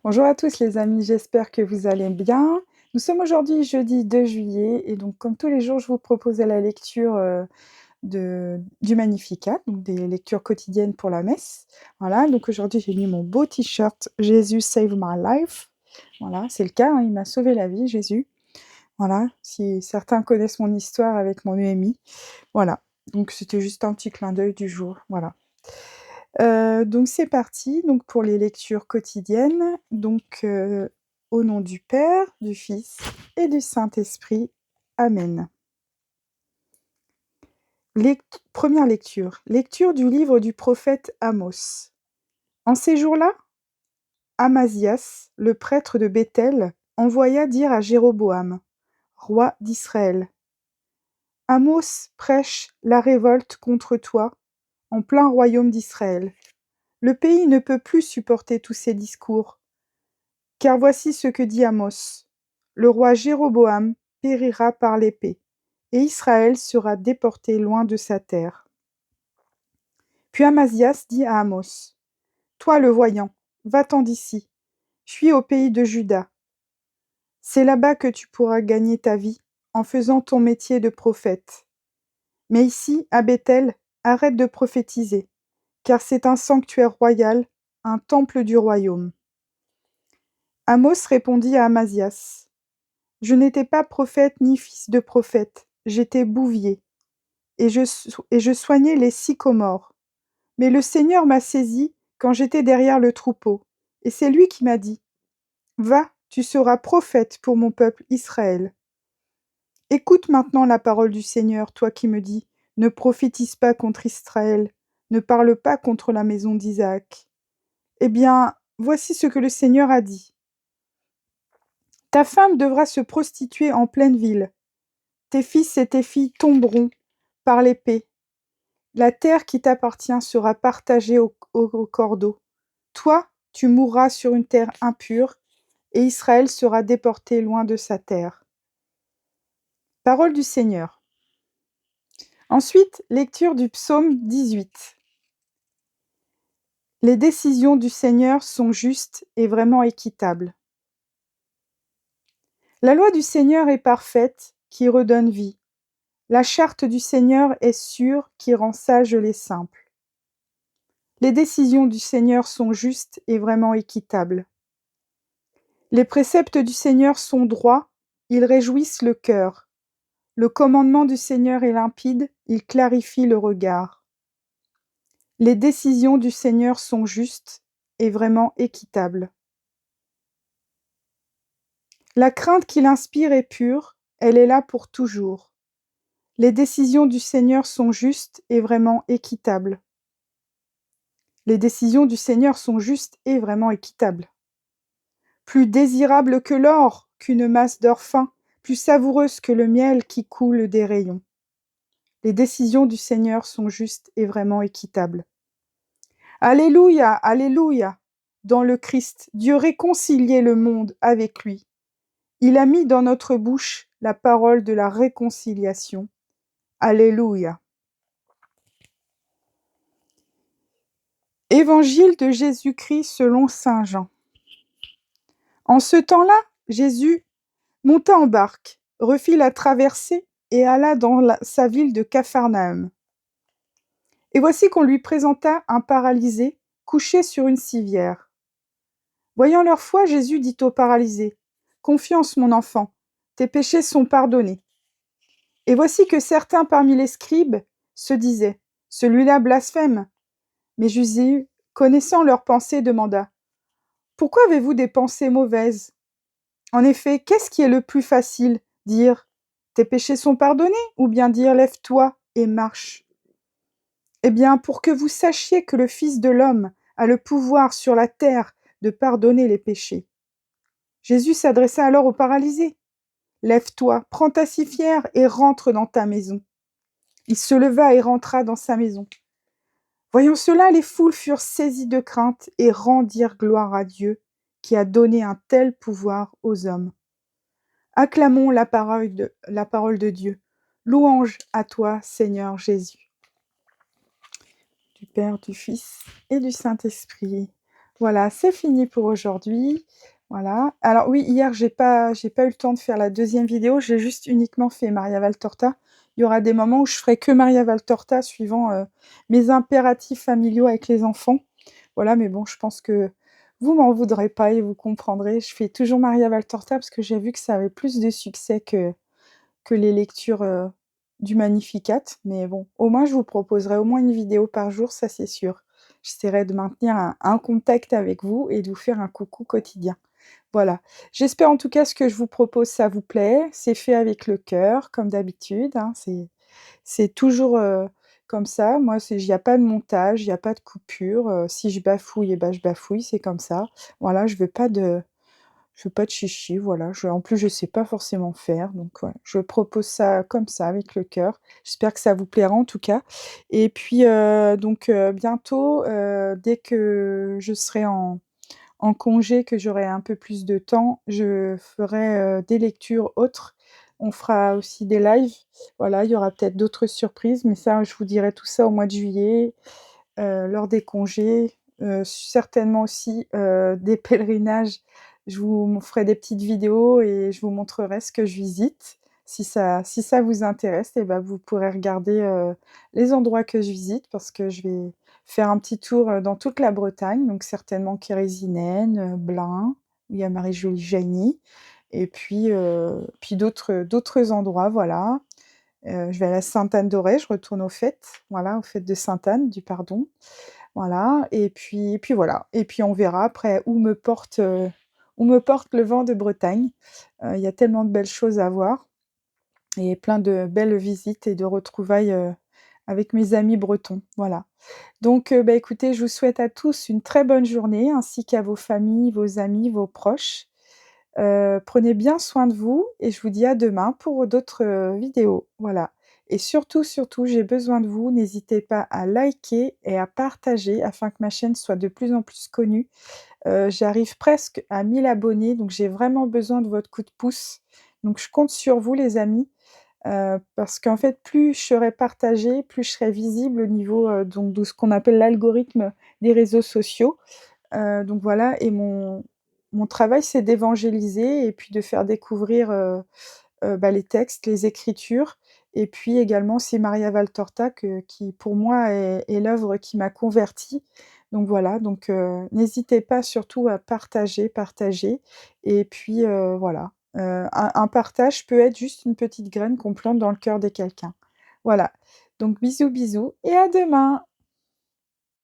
Bonjour à tous les amis, j'espère que vous allez bien. Nous sommes aujourd'hui jeudi 2 juillet et donc comme tous les jours, je vous propose la lecture du Magnificat, donc des lectures quotidiennes pour la messe. Voilà, donc aujourd'hui j'ai mis mon beau t-shirt Jésus Save My Life. Voilà, c'est le cas, hein, il m'a sauvé la vie, Jésus. Voilà, si certains connaissent mon histoire avec mon EMI. Voilà, donc c'était juste un petit clin d'œil du jour. Voilà. Donc c'est parti, donc pour les lectures quotidiennes. Donc, au nom du Père, du Fils et du Saint-Esprit. Amen. Première lecture. Lecture du livre du prophète Amos. En ces jours-là, Amazias, le prêtre de Béthel, envoya dire à Jéroboam, roi d'Israël: Amos prêche la révolte contre toi en plein royaume d'Israël. Le pays ne peut plus supporter tous ces discours. Car voici ce que dit Amos: le roi Jéroboam périra par l'épée, et Israël sera déporté loin de sa terre. Puis Amazias dit à Amos: toi le voyant, va-t'en d'ici, fuis au pays de Juda. C'est là-bas que tu pourras gagner ta vie en faisant ton métier de prophète. Mais ici, à Béthel, arrête de prophétiser, car c'est un sanctuaire royal, un temple du royaume. Amos répondit à Amazias: je n'étais pas prophète ni fils de prophète, j'étais bouvier, et je soignais les sycomores. Mais le Seigneur m'a saisi quand j'étais derrière le troupeau, et c'est lui qui m'a dit: va, tu seras prophète pour mon peuple Israël. Écoute maintenant la parole du Seigneur, toi qui me dis: ne prophétise pas contre Israël, ne parle pas contre la maison d'Isaac. Eh bien, voici ce que le Seigneur a dit. Ta femme devra se prostituer en pleine ville. Tes fils et tes filles tomberont par l'épée. La terre qui t'appartient sera partagée au cordeau. Toi, tu mourras sur une terre impure, et Israël sera déporté loin de sa terre. Parole du Seigneur. Ensuite, lecture du psaume 18. Les décisions du Seigneur sont justes et vraiment équitables. La loi du Seigneur est parfaite, qui redonne vie. La charte du Seigneur est sûre, qui rend sages les simples. Les décisions du Seigneur sont justes et vraiment équitables. Les préceptes du Seigneur sont droits, ils réjouissent le cœur. Le commandement du Seigneur est limpide, il clarifie le regard. Les décisions du Seigneur sont justes et vraiment équitables. La crainte qu'il inspire est pure, elle est là pour toujours. Les décisions du Seigneur sont justes et vraiment équitables. Les décisions du Seigneur sont justes et vraiment équitables. Plus désirable que l'or, qu'une masse d'or fin, plus savoureuse que le miel qui coule des rayons. Les décisions du Seigneur sont justes et vraiment équitables. Alléluia, alléluia. Dans le Christ, Dieu réconciliait le monde avec lui. Il a mis dans notre bouche la parole de la réconciliation. Alléluia. Évangile de Jésus-Christ selon saint Jean. En ce temps-là, Jésus monta en barque, refit la traversée et alla dans sa ville de Capharnaüm. Et voici qu'on lui présenta un paralysé couché sur une civière. Voyant leur foi, Jésus dit au paralysé: confiance, mon enfant, tes péchés sont pardonnés. Et voici que certains parmi les scribes se disaient: celui-là blasphème. Mais Jésus, connaissant leurs pensées, demanda: pourquoi avez-vous des pensées mauvaises? En effet, qu'est-ce qui est le plus facile, dire tes péchés sont pardonnés, ou bien dire lève-toi et marche? Eh bien, pour que vous sachiez que le Fils de l'homme a le pouvoir sur la terre de pardonner les péchés. Jésus s'adressa alors au paralysé. Lève-toi, prends ta civière et rentre dans ta maison. Il se leva et rentra dans sa maison. Voyant cela, les foules furent saisies de crainte et rendirent gloire à Dieu, qui a donné un tel pouvoir aux hommes. Acclamons la parole de Dieu. Louange à toi, Seigneur Jésus. Du Père, du Fils et du Saint-Esprit. Voilà, c'est fini pour aujourd'hui. Voilà. Alors oui, hier, j'ai pas eu le temps de faire la deuxième vidéo, j'ai juste uniquement fait Maria Valtorta. Il y aura des moments où je ferai que Maria Valtorta suivant, mes impératifs familiaux avec les enfants. Voilà, mais bon, je pense que vous m'en voudrez pas et vous comprendrez. Je fais toujours Maria Valtorta parce que j'ai vu que ça avait plus de succès que les lectures, du Magnificat. Mais bon, au moins je vous proposerai au moins une vidéo par jour, ça c'est sûr. J'essaierai de maintenir un contact avec vous et de vous faire un coucou quotidien. Voilà. J'espère en tout cas ce que je vous propose, ça vous plaît. C'est fait avec le cœur, comme d'habitude, hein. C'est toujours, comme ça. Moi, c'est il y a pas de montage, il y a pas de coupure, si je bafouille et ben, je bafouille, c'est comme ça. Voilà, je veux pas de chichi, voilà. En plus, je sais pas forcément faire, donc voilà. Je propose ça comme ça, avec le cœur. J'espère que ça vous plaira en tout cas. Et puis, donc, bientôt, dès que je serai en congé, que j'aurai un peu plus de temps, je ferai, des lectures autres. On fera aussi des lives. Voilà, il y aura peut-être d'autres surprises, mais ça, je vous dirai tout ça au mois de juillet, lors des congés, certainement aussi, des pèlerinages. Je vous ferai des petites vidéos et je vous montrerai ce que je visite. Si ça vous intéresse et bah, vous pourrez regarder, les endroits que je visite parce que je vais faire un petit tour, dans toute la Bretagne, donc certainement Kérésinen, Blain, où il y a Marie-Julie Jaïny et puis d'autres endroits, voilà. Je vais aller à Sainte-Anne-d'Auray, je retourne aux fêtes, voilà, aux fêtes de Sainte-Anne, du pardon. Voilà et puis voilà et puis on verra après où me porte le vent de Bretagne. Il y a tellement de belles choses à voir et plein de belles visites et de retrouvailles, avec mes amis bretons, voilà. Donc bah, écoutez, je vous souhaite à tous une très bonne journée ainsi qu'à vos familles, vos amis, vos proches. Prenez bien soin de vous et je vous dis à demain pour d'autres, vidéos. Voilà et surtout, surtout, j'ai besoin de vous. N'hésitez pas à liker et à partager afin que ma chaîne soit de plus en plus connue. J'arrive presque à 1000 abonnés, donc j'ai vraiment besoin de votre coup de pouce. Donc je compte sur vous les amis, parce qu'en fait, plus je serai partagée, plus je serai visible au niveau, donc de ce qu'on appelle l'algorithme des réseaux sociaux. Donc voilà et mon travail, c'est d'évangéliser et puis de faire découvrir, bah, les textes, les écritures et puis également c'est Maria Valtorta qui pour moi est l'œuvre qui m'a convertie. Donc voilà, donc n'hésitez pas surtout à partager, partager et puis, voilà, un partage peut être juste une petite graine qu'on plante dans le cœur de quelqu'un. Voilà, donc bisous, bisous et à demain!